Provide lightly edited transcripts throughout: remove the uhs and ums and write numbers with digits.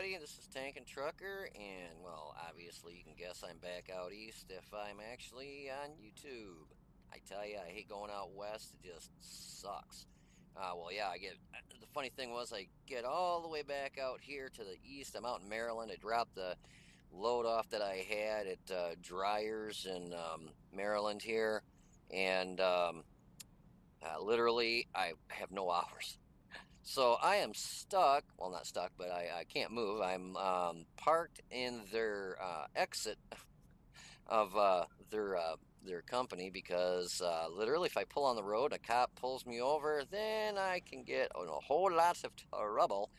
everybody. This is Tank and Trucker, and well, obviously, you can guess I'm back out east if I'm actually on YouTube. I tell you, I hate going out west, it just sucks. Well, yeah, the funny thing was, I get all the way back out here to the east. I'm out in Maryland. I dropped the load off that I had at Dryers in Maryland here, and literally, I have no hours. So I am stuck. Well, not stuck, but I can't move. I'm parked in their exit of their company because literally, if I pull on the road, a cop pulls me over, then I can get in a whole lot of trouble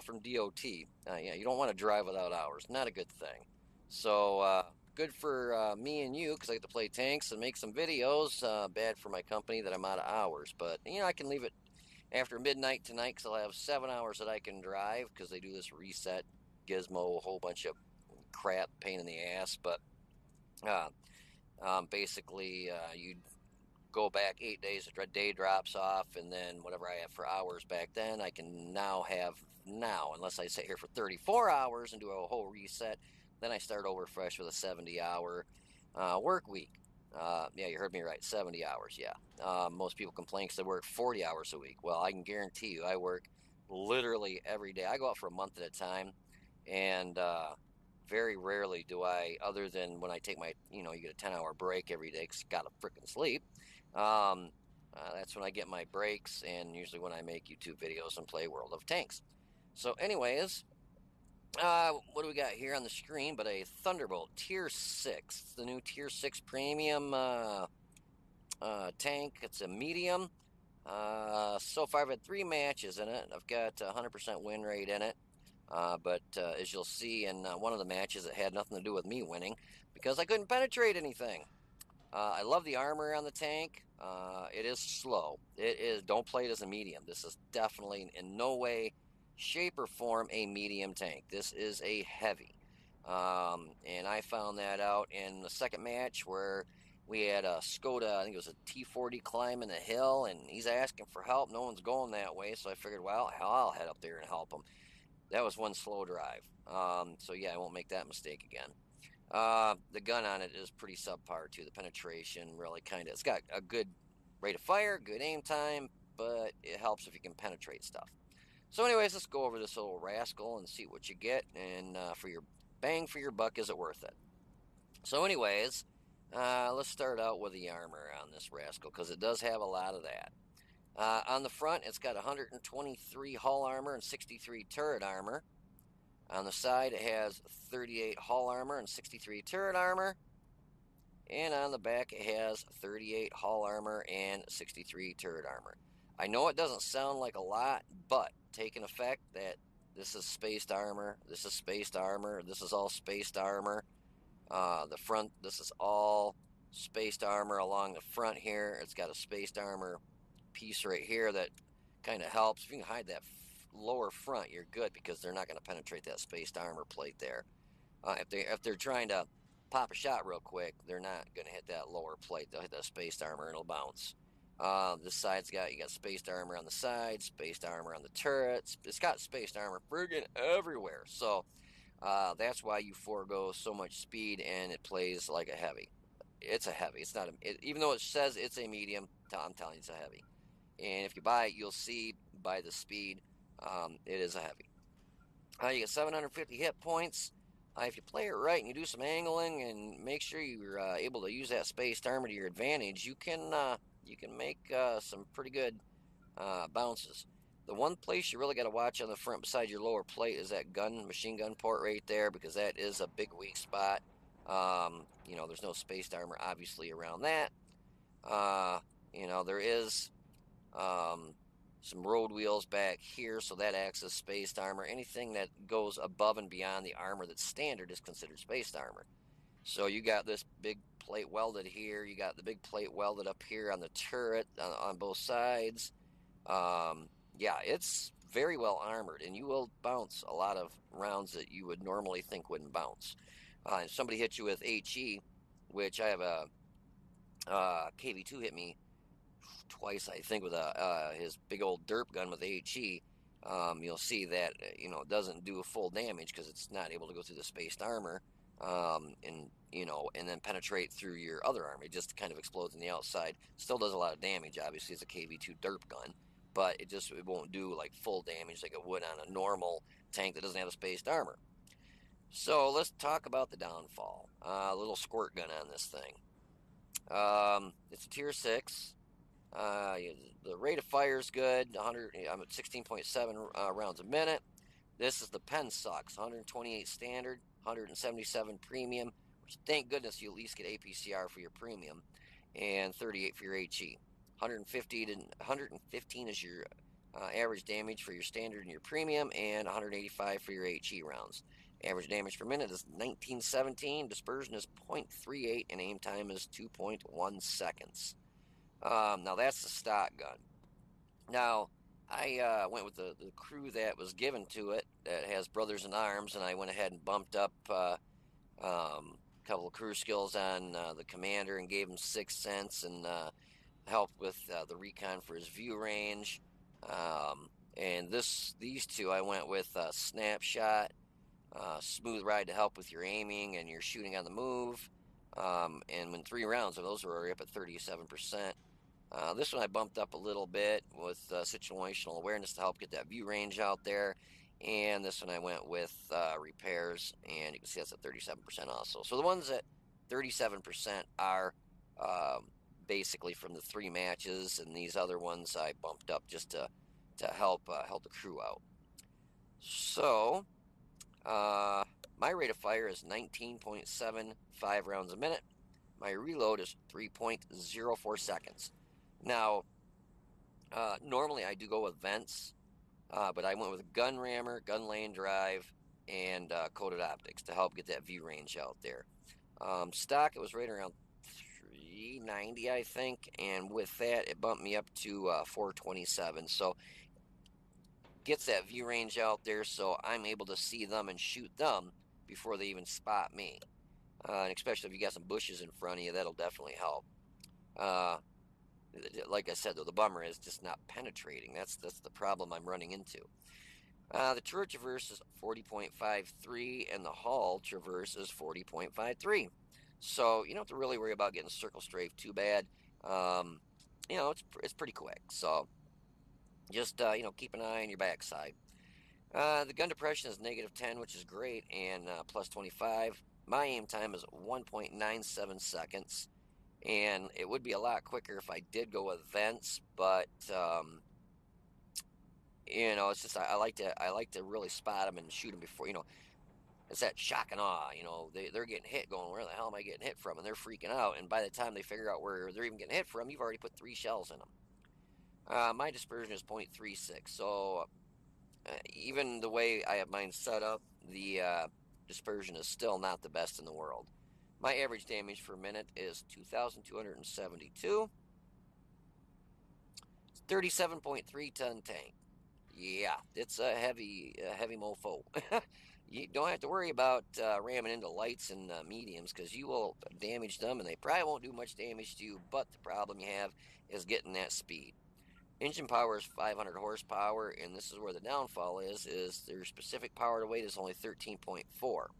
from DOT. Yeah, you don't want to drive without hours. Not a good thing. So good for me and you because I get to play tanks and make some videos. Bad for my company that I'm out of hours, but I can leave it after midnight tonight because I'll have 7 hours that I can drive because they do this reset gizmo, a whole bunch of crap, pain in the ass. But uh, basically, you go back 8 days, a day drops off, and then whatever I have for hours back then, I can now have now, unless I sit here for 34 hours and do a whole reset. Then I start over fresh with a 70-hour work week. Yeah, you heard me right. 70 hours. Yeah. Most people complain because they work 40 hours a week. Well, I can guarantee you, I work literally every day. I go out for a month at a time, and very rarely do I, other than when I take you get a 10-hour break every day because you got to freaking sleep. Um, that's when I get my breaks, and usually when I make YouTube videos and play World of Tanks. So, anyways, what do we got here on the screen but a Thunderbolt Tier 6? It's the new Tier 6 Premium tank. It's a medium. So far, I've had 3 matches in it. I've got 100% win rate in it. But as you'll see in one of the matches, it had nothing to do with me winning because I couldn't penetrate anything. I love the armor on the tank. It is slow. It is. Don't play it as a medium. This is definitely in no way, shape, or form a medium tank. This is a heavy. And I found that out in the second match where we had a Skoda, I think it was a T40 climbing the hill, and he's asking for help. No one's going that way, so I figured, well, hell, I'll head up there and help him. That was one slow drive. So yeah, I won't make that mistake again. The gun on it is pretty subpar too. The penetration really it's got a good rate of fire, good aim time, but it helps if you can penetrate stuff. So anyways, let's go over this little rascal and see what you get, and for your bang for your buck, is it worth it? So anyways, let's start out with the armor on this rascal because it does have a lot of that. On the front, it's got 123 hull armor and 63 turret armor. On the side, it has 38 hull armor and 63 turret armor. And on the back, it has 38 hull armor and 63 turret armor. I know it doesn't sound like a lot, but take an effect that this is spaced armor, this is spaced armor, this is all spaced armor. The front, this is all spaced armor along the front here. It's got a spaced armor piece right here that kind of helps. If you can hide that lower front, you're good because they're not going to penetrate that spaced armor plate there. If they're trying to pop a shot real quick, they're not going to hit that lower plate. They'll hit that spaced armor and it'll bounce. This side's you got spaced armor on the side, spaced armor on the turrets. It's got spaced armor friggin' everywhere. So that's why you forego so much speed and it plays like a heavy. It's a heavy. It's not even though it says it's a medium. I'm telling you, it's a heavy. And if you buy it, you'll see by the speed, it is a heavy. You get 750 hit points. If you play it right and you do some angling and make sure you're able to use that spaced armor to your advantage, you can make some pretty good bounces. The one place you really got to watch on the front beside your lower plate is that machine gun port right there because that is a big weak spot. There's no spaced armor obviously around that. There is some road wheels back here, so that acts as spaced armor. Anything that goes above and beyond the armor that's standard is considered spaced armor. So you got this big plate welded here. You got the big plate welded up here on the turret on both sides. Yeah, it's very well armored, and you will bounce a lot of rounds that you would normally think wouldn't bounce. If somebody hits you with HE, which I have a KV2 hit me twice, I think, with his big old derp gun with HE. you'll see that it doesn't do full damage because it's not able to go through the spaced armor, and then penetrate through your other armor. It just kind of explodes on the outside. Still does a lot of damage. Obviously, it's a KV2 derp gun, but it won't do like full damage like it would on a normal tank that doesn't have a spaced armor. So let's talk about the downfall. A little squirt gun on this thing. It's a tier 6. The rate of fire is good. I'm at 16.7 rounds a minute. This is the pen sucks. 128 standard, 177 premium, which thank goodness you at least get APCR for your premium, and 38 for your HE. 115 is your average damage for your standard and your premium, and 185 for your HE rounds. Average damage per minute is 1917. Dispersion is 0.38, and aim time is 2.1 seconds. Now that's the stock gun. Now I went with the crew that was given to it that has Brothers in Arms, and I went ahead and bumped up a couple of crew skills on the commander and gave him 6 cents and helped with the recon for his view range. And these two I went with Snapshot, Smooth Ride to help with your aiming and your shooting on the move. And when 3 rounds of those were already up at 37%. This one I bumped up a little bit with situational awareness to help get that view range out there. And this one I went with repairs, and you can see that's at 37% also. So the ones at 37% are basically from the 3 matches, and these other ones I bumped up just to help the crew out. So my rate of fire is 19.75 rounds a minute. My reload is 3.04 seconds. Now, normally I do go with vents, but I went with gun rammer, gun lane drive, and coated optics to help get that view range out there. Stock, it was right around 390, I think, and with that, it bumped me up to 427. So, gets that view range out there, so I'm able to see them and shoot them before they even spot me. And especially if you got some bushes in front of you, that'll definitely help. Like I said, though, the bummer is just not penetrating. That's the problem I'm running into. The turret traverse is 40.53, and the hull traverse is 40.53. So you don't have to really worry about getting circle strafe too bad. It's pretty quick. So just keep an eye on your backside. The gun depression is -10, which is great, and plus 25. My aim time is 1.97 seconds, and it would be a lot quicker if I did go with vents, but it's just I like to really spot them and shoot them before. It's that shock and awe. They're getting hit, going, where the hell am I getting hit from? And they're freaking out, and by the time they figure out where they're even getting hit from, you've already put 3 shells in them. My dispersion is 0.36, so even the way I have mine set up, the dispersion is still not the best in the world. My average damage per minute is 2,272. 37.3 ton tank. Yeah, it's a heavy mofo. You don't have to worry about ramming into lights and mediums, because you will damage them, and they probably won't do much damage to you, but the problem you have is getting that speed. Engine power is 500 horsepower, and this is where the downfall is their specific power to weight is only 13.4.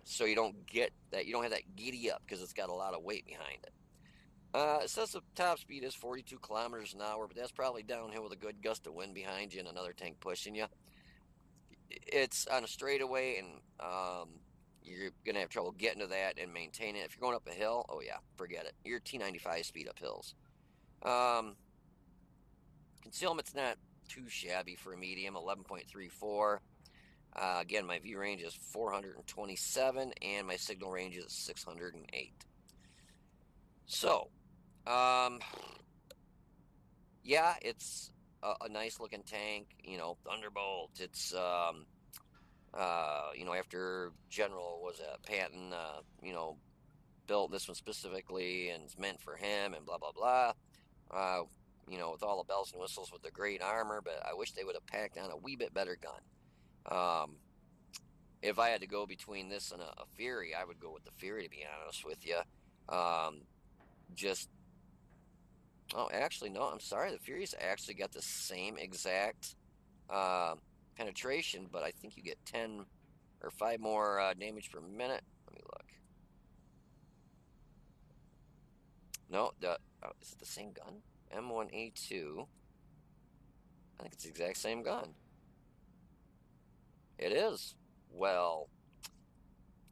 So you don't have that giddy up because it's got a lot of weight behind it. It says the top speed is 42 kilometers an hour, but that's probably downhill with a good gust of wind behind you and another tank pushing you. It's on a straightaway, and you're going to have trouble getting to that and maintaining it. If you're going up a hill, oh yeah, forget it. You're T95 speed up hills. Concealment's not too shabby for a medium, 11.34. Again, my view range is 427, and my signal range is 608. So, yeah, it's a nice looking tank. Thunderbolt. It's after General was Patton, built this one specifically, and it's meant for him, and blah blah blah. With all the bells and whistles with the great armor, but I wish they would have packed on a wee bit better gun. If I had to go between this and a Fury, I would go with the Fury, to be honest with you. Actually, no, I'm sorry. The Fury's actually got the same exact penetration, but I think you get 10 or 5 more damage per minute. Let me look. No, is it the same gun? M1A2. I think it's the exact same gun. It is. Well,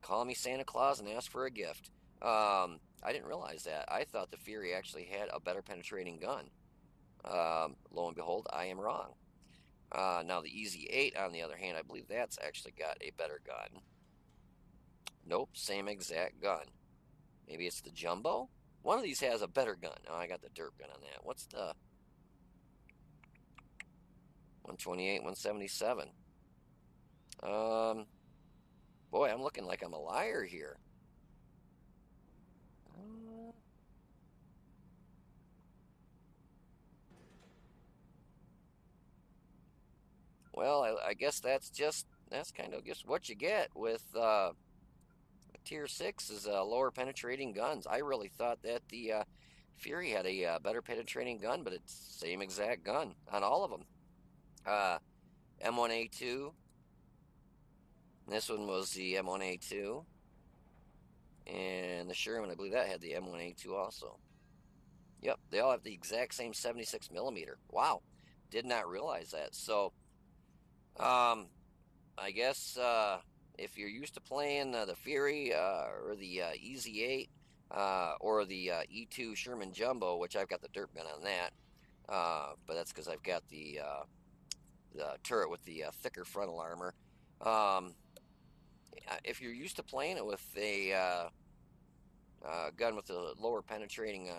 call me Santa Claus and ask for a gift. I didn't realize that. I thought the Fury actually had a better penetrating gun. Lo and behold, I am wrong. Now the Easy 8, on the other hand, I believe that's actually got a better gun. Nope, same exact gun. Maybe it's the Jumbo? One of these has a better gun. Oh, I got the derp gun on that. What's the 128, 177? Boy, I'm looking like I'm a liar here. Well, I guess that's kind of just what you get with Tier 6 is lower penetrating guns. I really thought that the Fury had a better penetrating gun, but it's same exact gun on all of them. M1A2. This one was the M1A2. And the Sherman, I believe that had the M1A2 also. Yep, they all have the exact same 76 millimeter. Wow, did not realize that. So, I guess if you're used to playing the Fury or the Easy 8 or the E2 Sherman Jumbo, which I've got the derp gun on that, but that's because I've got the turret with the thicker frontal armor. If you're used to playing it with a gun with the lower penetrating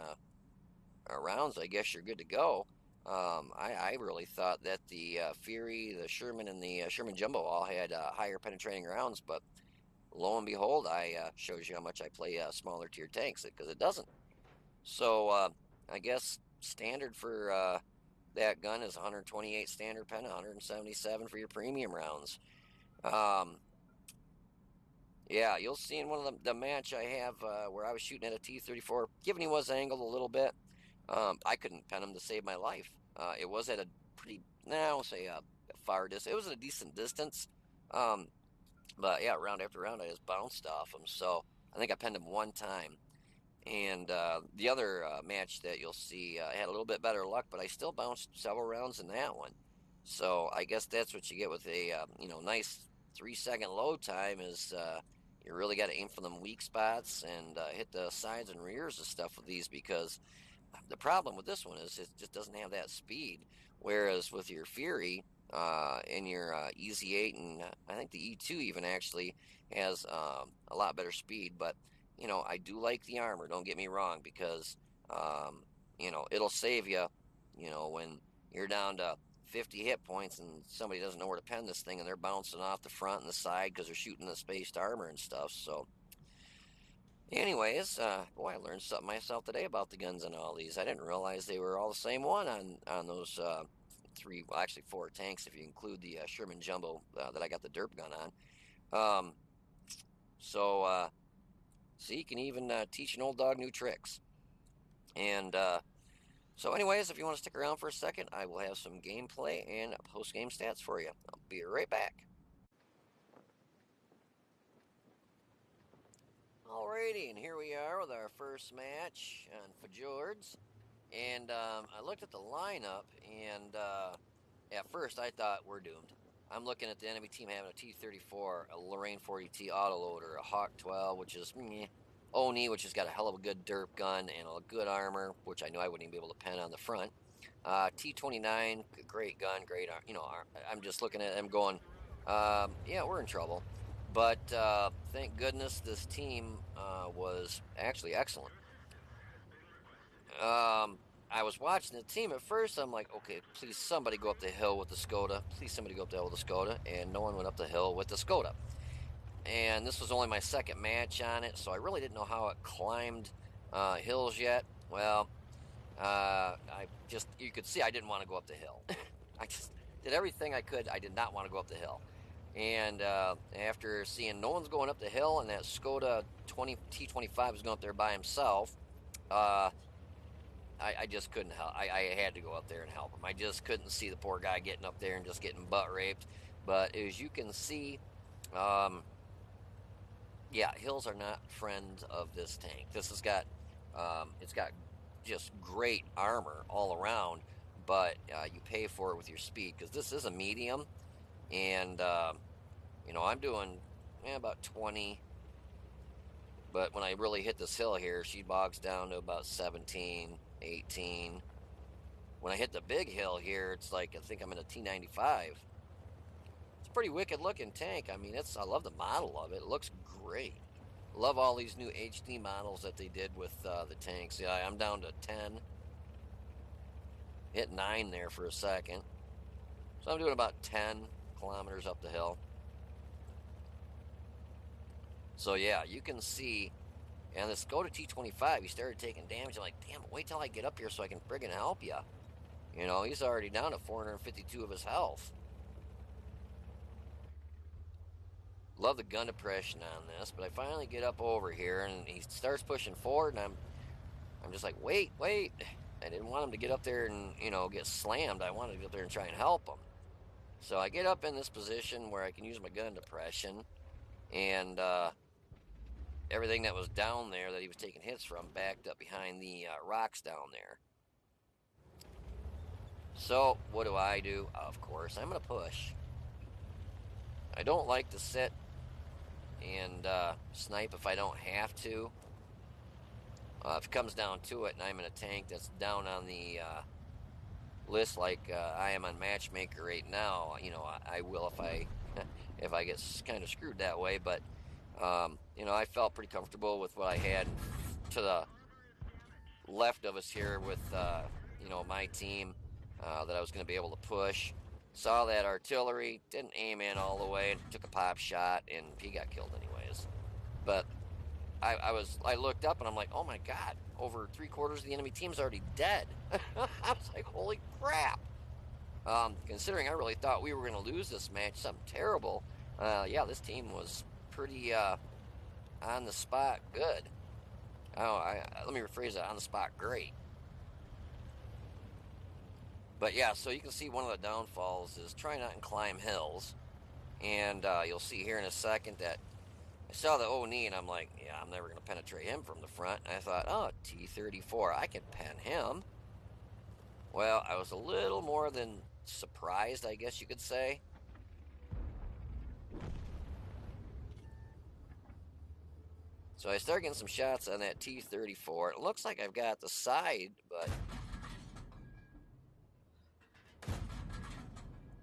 rounds, I guess you're good to go. I really thought that the Fury, the Sherman, and the Sherman Jumbo all had higher penetrating rounds, but lo and behold, I shows you how much I play smaller tier tanks because it doesn't. So I guess standard for that gun is 128 standard pen, 177 for your premium rounds. Yeah, you'll see in one of the match I have where I was shooting at a T-34, given he was angled a little bit, I couldn't pen him to save my life. It was at a pretty, I'll say a far distance. It was at a decent distance, but yeah, round after round I just bounced off him. So I think I penned him one time. And the other match that you'll see, I had a little bit better luck, but I still bounced several rounds in that one. So I guess that's what you get with a nice 3-second load time is you really got to aim for them weak spots and hit the sides and rears of stuff with these because the problem with this one is it just doesn't have that speed. Whereas with your Fury and your Easy 8 and I think the E2 even actually has a lot better speed. But I do like the armor. Don't get me wrong, because it'll save you. When you're down to 50 hit points and somebody doesn't know where to pen this thing and they're bouncing off the front and the side because they're shooting the spaced armor and stuff. So anyways, boy, I learned something myself today about the guns and all these. I didn't realize they were all the same one on those actually 4 tanks if you include the Sherman Jumbo that I got the derp gun on. So you can even teach an old dog new tricks. And so anyways, if you want to stick around for a second, I will have some gameplay and post-game stats for you. I'll be right back. Alrighty, and here we are with our first match on Fjords. And I looked at the lineup, and at first I thought we're doomed. I'm looking at the enemy team having a T-34, a Lorraine 40T autoloader, a Hawk 12, which is Oni, which has got a hell of a good derp gun and a good armor, which I knew I wouldn't even be able to pen on the front. T-29, great gun, great I'm just looking at them going, yeah, we're in trouble. But thank goodness this team was actually excellent. I was watching the team at first. I'm like, okay, please somebody go up the hill with the Skoda. Please somebody go up the hill with the Skoda. And no one went up the hill with the Skoda. And this was only my second match on it, so I really didn't know how it climbed hills yet. Well, you could see I didn't want to go up the hill. I just did everything I could. I did not want to go up the hill. And after seeing no one's going up the hill and that Skoda T25 is going up there by himself, I just couldn't help. I had to go up there and help him. I just couldn't see the poor guy getting up there and just getting butt raped. But as you can see, um, yeah, hills are not friends of this tank. This has got, it's got just great armor all around, but you pay for it with your speed because this is a medium, and I'm doing about 20. But when I really hit this hill here, she bogs down to about 17, 18. When I hit the big hill here, it's like I think I'm in a T95. It's a pretty wicked looking tank. I mean, I love the model of it. It looks great. Love all these new HD models that they did with the tanks. Yeah, I'm down to 10. Hit 9 there for a second. So I'm doing about 10 kilometers up the hill. So yeah, you can see, and this go to T25, he started taking damage. I'm like, damn, wait till I get up here so I can friggin' help you. He's already down to 452 of his health. Love the gun depression on this, but I finally get up over here and he starts pushing forward, and I'm just like, wait. I didn't want him to get up there and get slammed. I wanted to get up there and try and help him. So I get up in this position where I can use my gun depression, and everything that was down there that he was taking hits from backed up behind the rocks down there. So what do? Of course, I'm gonna push. I don't like to sit and snipe if I don't have to. If it comes down to it and I'm in a tank that's down on the list like I am on Matchmaker right now, I will if I if I get kind of screwed that way. But I felt pretty comfortable with what I had to the left of us here with my team that I was going to be able to push. Saw that artillery, didn't aim in all the way, and took a pop shot, and he got killed anyways. But I looked up and I'm like, oh my god, over 3/4 of the enemy team's already dead. I was like, holy crap. Considering I really thought we were going to lose this match, something terrible. Yeah, this team was pretty on the spot good. Oh, let me rephrase that. On the spot great. But yeah, so you can see one of the downfalls is try not and climb hills. And you'll see here in a second that I saw the Oni and I'm like, yeah, I'm never going to penetrate him from the front. And I thought, oh, T-34, I can pen him. Well, I was a little more than surprised, I guess you could say. So I start getting some shots on that T-34. It looks like I've got the side, but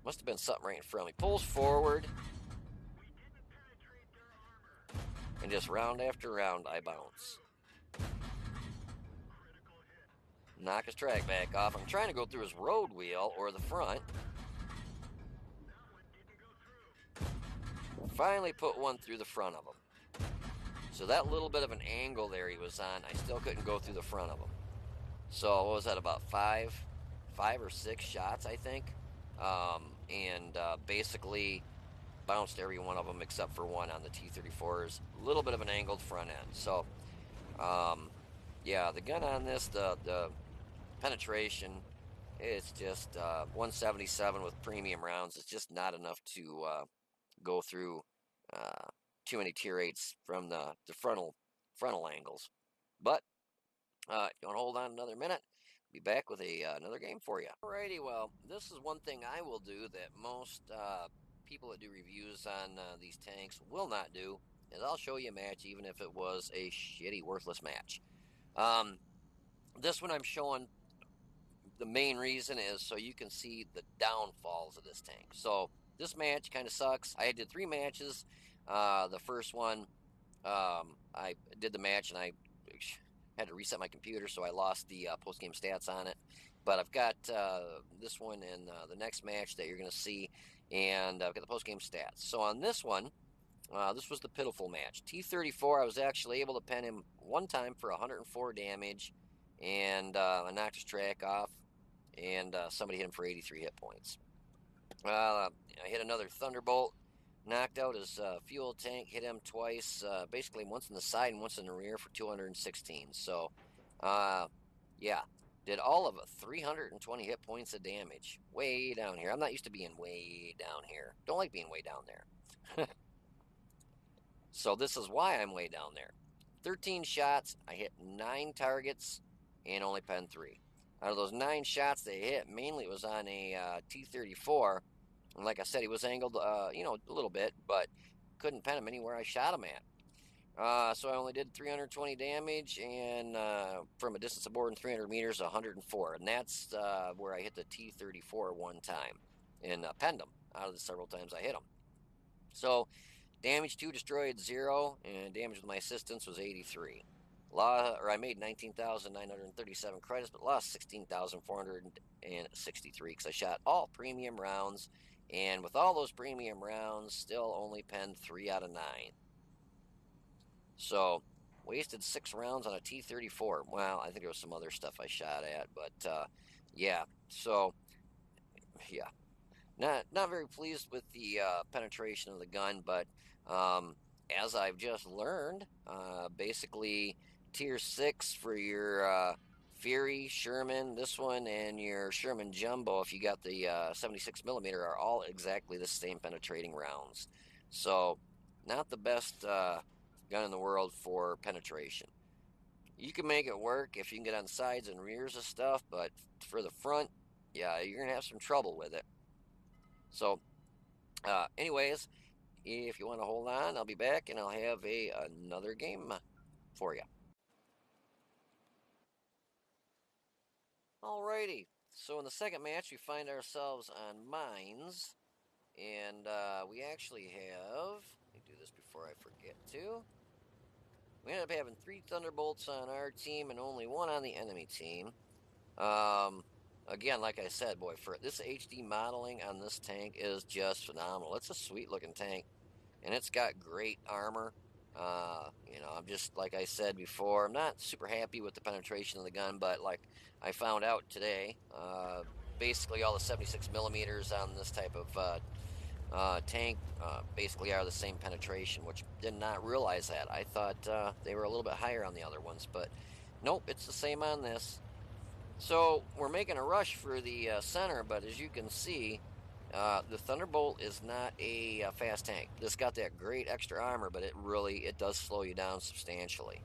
must have been something right in front of me. Pulls forward, and just round after round, I bounce. Knock his track back off. I'm trying to go through his road wheel or the front. Finally put one through the front of him. So that little bit of an angle there he was on, I still couldn't go through the front of him. So what was that, about five or six shots, I think? And basically bounced every one of them except for one on the T-34's. A little bit of an angled front end. So, yeah, the gun on this, the penetration, it's just 177 with premium rounds. It's just not enough to go through too many tier 8s from the frontal angles. But if you want to hold on another minute, be back with another game for you. Alrighty, well, this is one thing I will do that most people that do reviews on these tanks will not do, is I'll show you a match even if it was a shitty, worthless match. This one I'm showing, the main reason is so you can see the downfalls of this tank. So this match kind of sucks. I did 3 matches. The first one, I did the match and I had to reset my computer, so I lost the post-game stats on it. But I've got this one and the next match that you're going to see, and I've got the post-game stats. So on this one, this was the pitiful match. T-34, I was actually able to pen him one time for 104 damage, and I knocked his track off, and somebody hit him for 83 hit points. I hit another Thunderbolt, knocked out his fuel tank, hit him twice, basically once in the side and once in the rear for 216. So, yeah, Did all of 320 hit points of damage. Way down here. I'm not used to being way down here. Don't like being way down there. So this is why I'm way down there. 13 shots. I hit 9 targets and only penned 3. Out of those 9 shots they hit, mainly it was on a T-34. And like I said, he was angled, a little bit, but couldn't pen him anywhere I shot him at. So I only did 320 damage, and from a distance of more than 300 meters, 104. And that's where I hit the T-34 one time and penned him out of the several times I hit him. So damage 2 destroyed 0, and damage with my assistance was 83. I made 19,937 credits, but lost 16,463 because I shot all premium rounds, and with all those premium rounds, still only penned 3 out of 9. So, wasted 6 rounds on a T-34. Well, I think there was some other stuff I shot at, but yeah. So, yeah, not very pleased with the penetration of the gun, but as I've just learned, basically tier 6 for your Fury, Sherman, this one, and your Sherman Jumbo, if you got the 76 millimeter, are all exactly the same penetrating rounds. So, not the best gun in the world for penetration. You can make it work if you can get on sides and rears of stuff, but for the front, yeah, you're gonna have some trouble with it. So, anyways, if you want to hold on, I'll be back and I'll have another game for you. Alrighty. So in the second match, we find ourselves on mines, and we actually have. Let me do this before I forget to. We ended up having 3 Thunderbolts on our team and only 1 on the enemy team. Again, like I said, boy, for this HD modeling on this tank is just phenomenal. It's a sweet looking tank, and it's got great armor. I'm just, like I said before, I'm not super happy with the penetration of the gun, but like I found out today, basically all the 76 millimeters on this type of tank basically are the same penetration, which did not realize that. I thought they were a little bit higher on the other ones, but nope, it's the same on this. So we're making a rush for the center, but as you can see, the Thunderbolt is not a fast tank. This got that great extra armor, but it does slow you down substantially.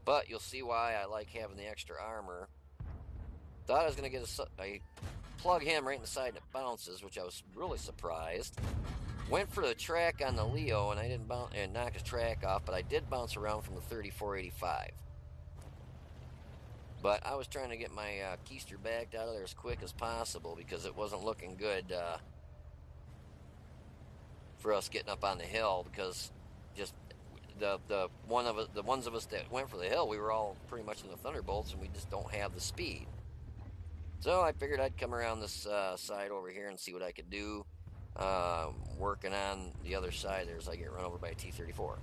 But you'll see why I like having the extra armor. Thought I was going to get I plug him right in the side and it bounces, which I was really surprised. Went for the track on the Leo, and I didn't knock his track off, but I did bounce around from the 3485. But I was trying to get my keister backed out of there as quick as possible because it wasn't looking good for us getting up on the hill, because just the ones of us that went for the hill, we were all pretty much in the Thunderbolts, and we just don't have the speed. So I figured I'd come around this side over here and see what I could do. Working on the other side there as I get run over by a T-34.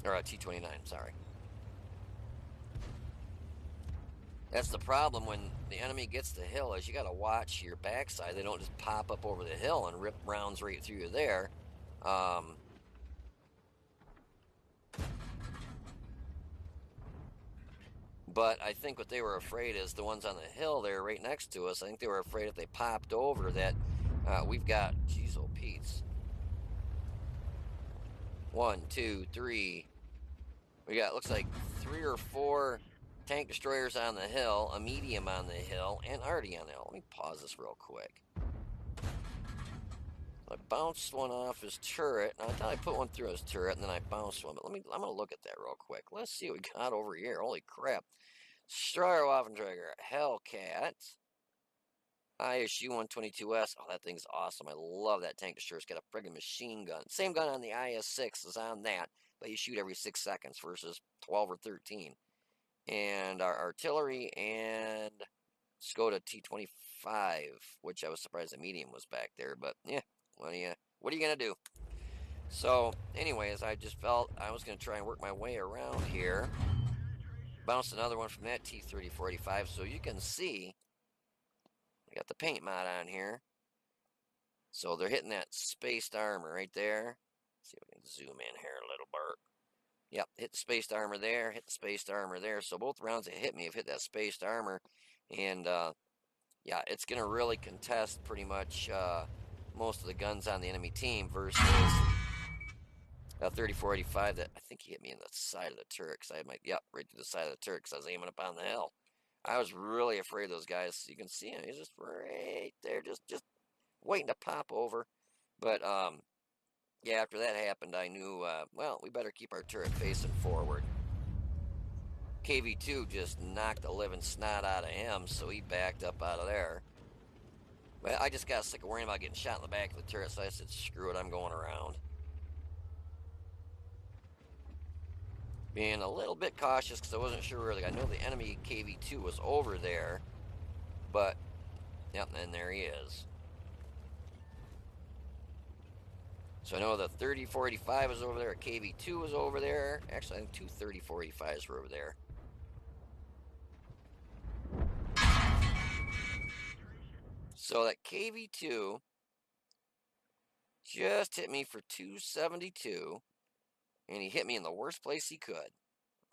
Or a T-29, sorry. That's the problem when the enemy gets the hill, is you got to watch your backside. They don't just pop up over the hill and rip rounds right through you there. But I think what they were afraid is the ones on the hill there right next to us. I think they were afraid if they popped over that we've got, geez, oh Pete's. 1, 2, 3. We got, looks like 3 or 4 tank destroyers on the hill, a medium on the hill, and Artie on the hill. Let me pause this real quick. I bounced one off his turret. I thought I put one through his turret, and then I bounced one. But I'm going to look at that real quick. Let's see what we got over here. Holy crap. Destroyer Waffentrager, Hellcat, ISU 122S. Oh, that thing's awesome. I love that tank destroyer. It's got a friggin' machine gun. Same gun on the IS-6 is on that, but you shoot every 6 seconds versus 12 or 13. And our artillery and Skoda T-25, which I was surprised the medium was back there, but yeah, what are you gonna do? So, anyways, I just felt I was gonna try and work my way around here. Bounced another one from that T-3485, so you can see I got the paint mod on here. So they're hitting that spaced armor right there. Let's see if we can zoom in here a little bit. Yep, hit the spaced armor there, hit the spaced armor there. So both rounds that hit me have hit that spaced armor. And yeah, it's going to really contest pretty much most of the guns on the enemy team versus a 3485 that I think he hit me in the side of the turret because I had my, yep, right through the side of the turret because I was aiming up on the hill. I was really afraid of those guys. You can see him. He's just right there, just waiting to pop over. But yeah, after that happened, I knew, well, we better keep our turret facing forward. KV2 just knocked the living snot out of him, so he backed up out of there. Well, I just got sick of worrying about getting shot in the back of the turret, so I said, screw it, I'm going around. Being a little bit cautious because I wasn't sure really. I know the enemy KV2 was over there, but, yep, and there he is. So I know the 3485 was over there, a KV2 was over there. Actually, I think two 3485s were over there. So that KV2 just hit me for 272, and he hit me in the worst place he could,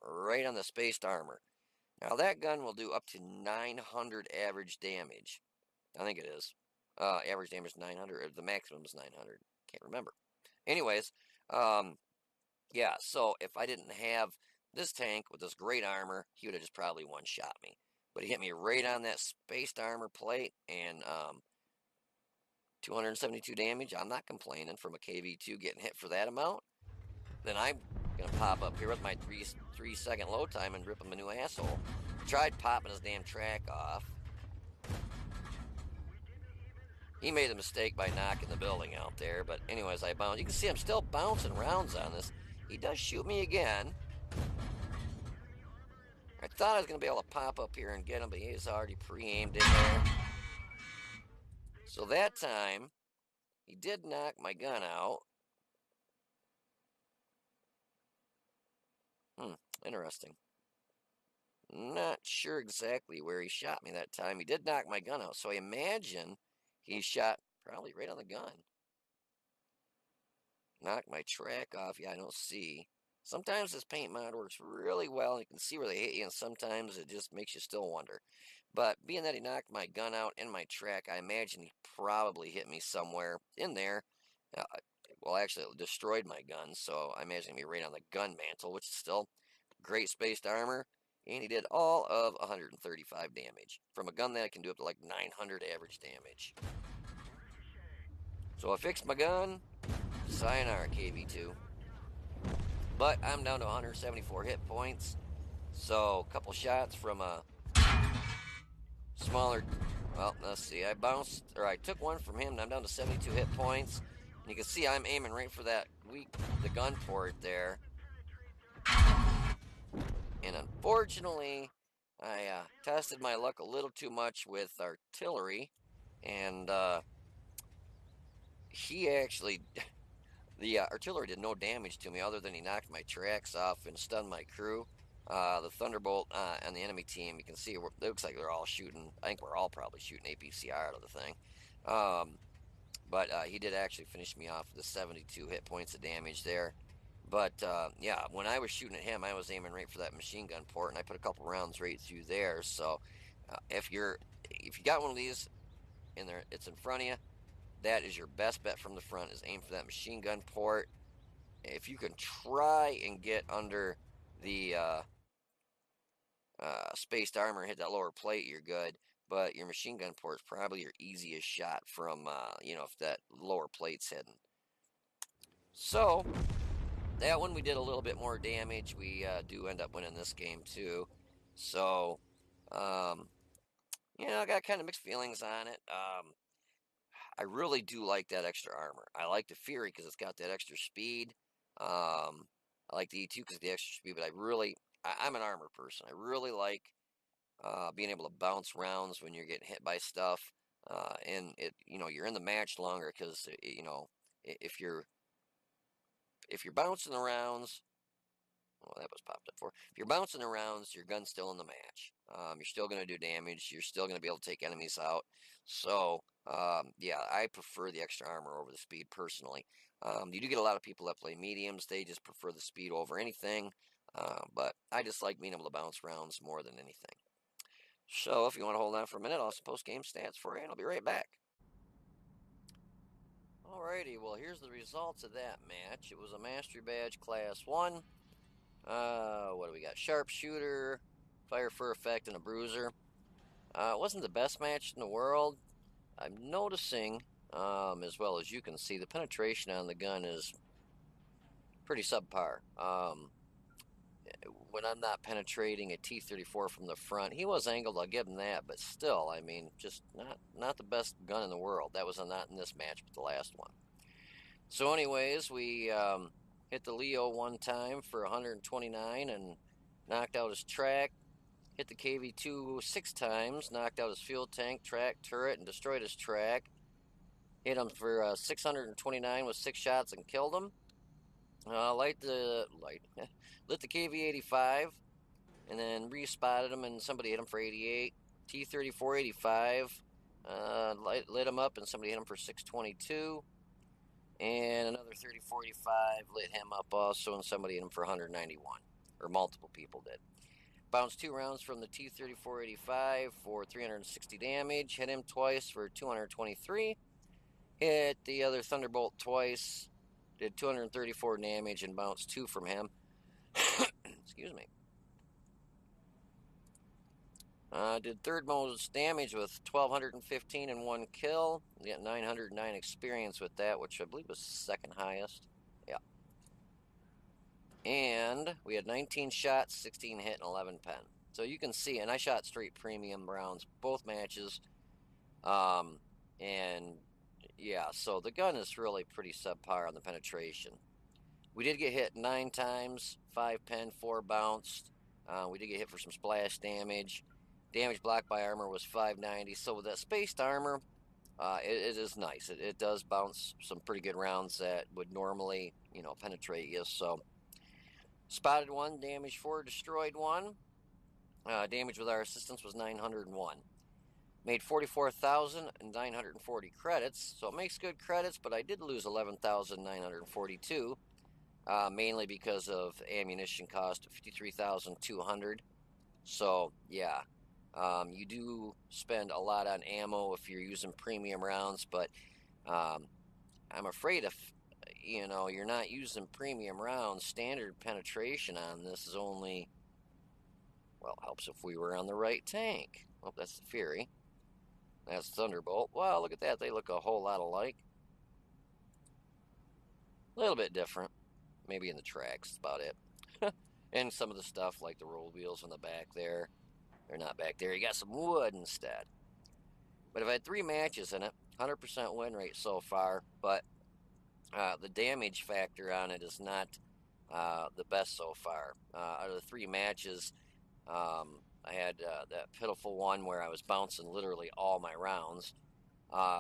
right on the spaced armor. Now that gun will do up to 900 average damage. I think it is. Average damage 900, or the maximum is 900. Can't remember. Anyways, yeah, so if I didn't have this tank with this great armor, he would have just probably one-shot me. But he hit me right on that spaced armor plate, and 272 damage. I'm not complaining from a KV2 getting hit for that amount. Then I'm going to pop up here with my 3-second load time and rip him a new asshole. Tried popping his damn track off. He made a mistake by knocking the building out there, but anyways, I bounced. You can see I'm still bouncing rounds on this. He does shoot me again. I thought I was going to be able to pop up here and get him, but he's already pre-aimed in there. So that time, he did knock my gun out. Interesting. Not sure exactly where he shot me that time. He did knock my gun out, so I imagine he shot probably right on the gun. Knocked my track off. Yeah, I don't see. Sometimes this paint mod works really well. You can see where they hit you, and sometimes it just makes you still wonder. But being that he knocked my gun out and my track, I imagine he probably hit me somewhere in there. Uh, well, actually, it destroyed my gun, so I imagine me right on the gun mantle, which is still great spaced armor. And he did all of 135 damage from a gun that can do up to like 900 average damage. So I fixed my gun. Sayonara, KV2. But I'm down to 174 hit points. So a couple shots from a smaller. Well, let's see. I took one from him, and I'm down to 72 hit points. And you can see I'm aiming right for the gun port there. And unfortunately, I tested my luck a little too much with artillery, and he actually, the artillery did no damage to me other than he knocked my tracks off and stunned my crew. The Thunderbolt on the enemy team, you can see it looks like they're all shooting. I think we're all probably shooting APCR out of the thing. But he did actually finish me off with the 72 hit points of damage there. But yeah, when I was shooting at him, I was aiming right for that machine gun port, and I put a couple rounds right through there. So if you got one of these in there, it's in front of you. That is your best bet from the front. Is aim for that machine gun port. If you can try and get under the spaced armor and hit that lower plate, you're good. But your machine gun port is probably your easiest shot from if that lower plate's hidden. So that one we did a little bit more damage. We do end up winning this game too. So, I got kind of mixed feelings on it. I really do like that extra armor. I like the Fury because it's got that extra speed. I like the E2 because of the extra speed, but I'm an armor person. I really like being able to bounce rounds when you're getting hit by stuff. And you're in the match longer because, if you're bouncing the rounds, well, that was popped up for. If you're bouncing the rounds, your gun's still in the match. You're still going to do damage. You're still going to be able to take enemies out. So, yeah, I prefer the extra armor over the speed personally. You do get a lot of people that play mediums. They just prefer the speed over anything. But I just like being able to bounce rounds more than anything. So if you want to hold on for a minute, I'll post game stats for you, and I'll be right back. Alrighty, well, here's the results of that match. It was a Mastery Badge Class 1. What do we got? Sharpshooter, Fire for Effect, and a Bruiser. It wasn't the best match in the world. I'm noticing, as well as you can see, the penetration on the gun is pretty subpar. When I'm not penetrating a T-34 from the front, he was angled, I'll give him that, but still, I mean, just not the best gun in the world. That was not in this match, but the last one. So anyways, we hit the Leo one time for 129 and knocked out his track. Hit the KV-2 6 times, knocked out his fuel tank, track, turret, and destroyed his track. Hit him for 629 with 6 shots and killed him. Lit the KV-85 and then respotted him and somebody hit him for 88. T-34 85 lit him up and somebody hit him for 622. And another 3485 lit him up also and somebody hit him for 191. Or multiple people did. Bounced 2 rounds from the T-34 85 for 360 damage. Hit him twice for 223. Hit the other Thunderbolt twice. Did 234 damage and bounced 2 from him. Excuse me. Did third most damage with 1,215 and 1 kill. Got 909 experience with that, which I believe was second highest. Yeah. And we had 19 shots, 16 hit, and 11 pen. So you can see, and I shot straight premium rounds both matches. And yeah, so the gun is really pretty subpar on the penetration. We did get hit 9 times, 5 pen, 4 bounced. We did get hit for some splash damage. Damage blocked by armor was 590. So with that spaced armor, it is nice. It does bounce some pretty good rounds that would normally, penetrate you. So spotted 1, damaged 4, destroyed 1. Damage with our assistance was 901. Made 44,940 credits, so it makes good credits, but I did lose 11,942, mainly because of ammunition cost of 53,200. So, yeah, you do spend a lot on ammo if you're using premium rounds, but I'm afraid if you're not using premium rounds, standard penetration on this is only, well, helps if we were on the right tank. Oh, that's the Fury. That's Thunderbolt. Wow, look at that. They look a whole lot alike. A little bit different. Maybe in the tracks, that's about it. And some of the stuff like the roll wheels on the back there. They're not back there. You got some wood instead. But I've had 3 matches in it. 100% win rate so far. But the damage factor on it is not the best so far. Out of the 3 matches, I had that pitiful one where I was bouncing literally all my rounds.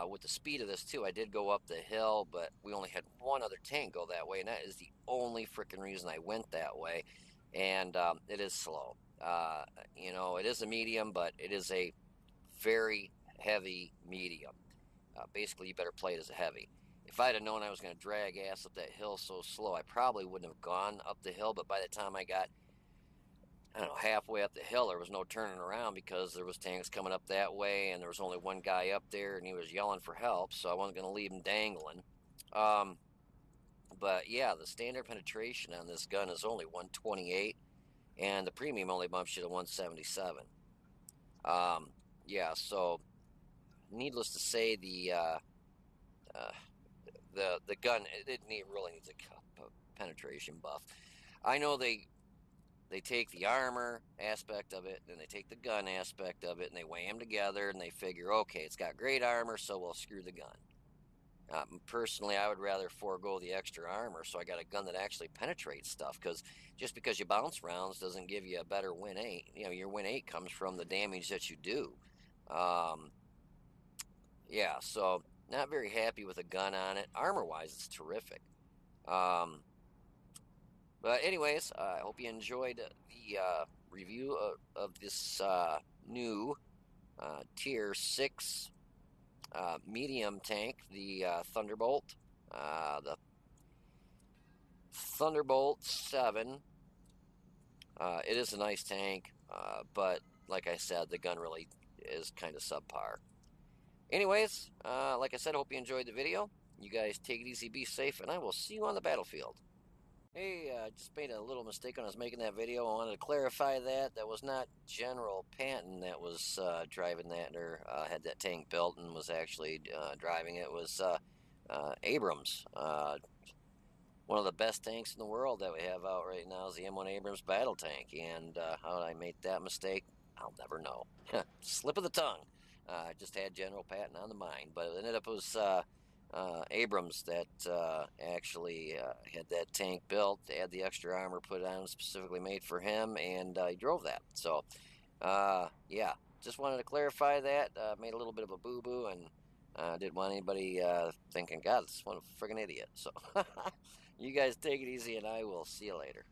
With the speed of this too, I did go up the hill, but we only had one other tank go that way, and that is the only freaking reason I went that way. And it is slow. It is a medium, but it is a very heavy medium. Basically, you better play it as a heavy. If I'd have known I was going to drag ass up that hill so slow, I probably wouldn't have gone up the hill. But by the time I got, I don't know, halfway up the hill, there was no turning around because there was tanks coming up that way, and there was only one guy up there, and he was yelling for help, so I wasn't going to leave him dangling. But yeah, the standard penetration on this gun is only 128, and the premium only bumps you to 177. Yeah, so needless to say, the gun it really needs a penetration buff. I know they take the armor aspect of it, and they take the gun aspect of it, and they weigh them together, and they figure, okay, it's got great armor, so we'll screw the gun. Personally, I would rather forego the extra armor, so I got a gun that actually penetrates stuff, because just because you bounce rounds doesn't give you a better win 8. Your win 8 comes from the damage that you do. Yeah, so not very happy with a gun on it. Armor-wise, it's terrific. But anyways, I hope you enjoyed the review of this new Tier 6 medium tank, the Thunderbolt. The Thunderbolt 7. It is a nice tank, but like I said, the gun really is kind of subpar. Anyways, like I said, hope you enjoyed the video. You guys take it easy, be safe, and I will see you on the battlefield. Hey, I just made a little mistake when I was making that video. I wanted to clarify that was not General Patton that was driving that or had that tank built and was actually driving it. It was Abrams. One of the best tanks in the world that we have out right now is the M1 Abrams battle tank. And how did I make that mistake? I'll never know. Slip of the tongue. I just had General Patton on the mind, but it ended up it was Abrams that actually had that tank built, had the extra armor put on, specifically made for him, and he drove that. So, yeah, just wanted to clarify that. Made a little bit of a boo boo, and didn't want anybody thinking, God, this one a friggin' idiot. So, you guys take it easy, and I will see you later.